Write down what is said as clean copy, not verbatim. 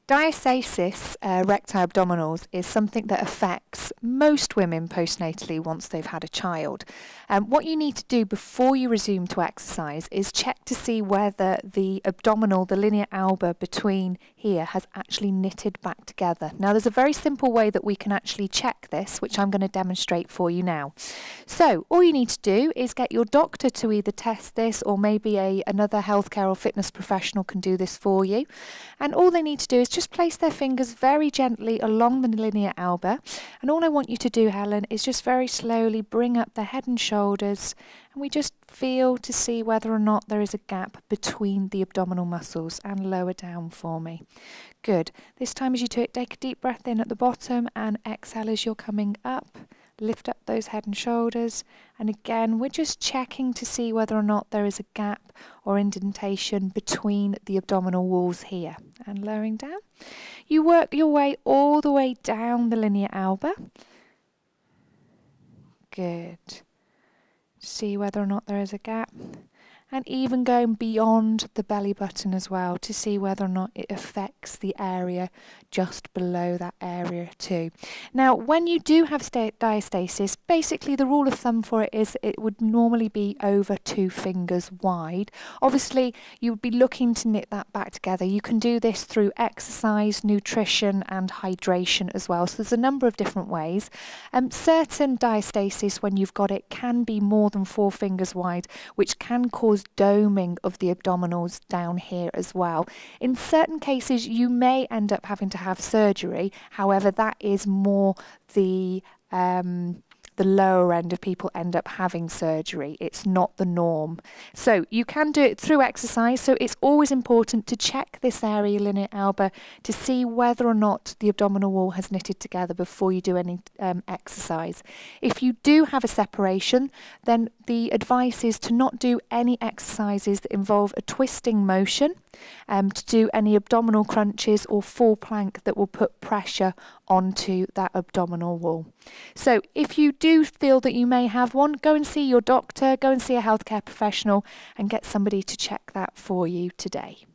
Diastasis recti abdominals is something that affects most women postnatally once they've had a child. What you need to do before you resume to exercise is check to see whether the abdominal, the linea alba between here, has actually knitted back together. Now there's a very simple way that we can actually check this, which I'm going to demonstrate for you now. So all you need to do is get your doctor to either test this, or maybe another healthcare or fitness professional can do this for you. And all they need to do is just place their fingers very gently along the linea alba, and all I want you to do, Helen, is just very slowly bring up the head and shoulders, and we just feel to see whether or not there is a gap between the abdominal muscles, and lower down for me. Good. This time as you take a deep breath in at the bottom and exhale as you're coming up. Lift up those head and shoulders, and again we're just checking to see whether or not there is a gap or indentation between the abdominal walls here, and lowering down. You work your way all the way down the linea alba. Good. See whether or not there is a gap, and even going beyond the belly button as well to see whether or not it affects the area just below that area too. Now when you do have diastasis, basically the rule of thumb for it is it would normally be over 2 fingers wide. Obviously you would be looking to knit that back together. You can do this through exercise, nutrition and hydration as well. So there's a number of different ways. Certain diastasis, when you've got it, can be more than 4 fingers wide, which can cause doming of the abdominals down here as well. In certain cases you may end up having to have surgery. However, that is more the lower end of people end up having surgery. It's not the norm. So you can do it through exercise. So it's always important to check this area, linea alba, to see whether or not the abdominal wall has knitted together before you do any exercise. If you do have a separation, then the advice is to not do any exercises that involve a twisting motion, to do any abdominal crunches or full plank that will put pressure onto that abdominal wall. So if you do feel that you may have one, go and see your doctor, go and see a healthcare professional and get somebody to check that for you today.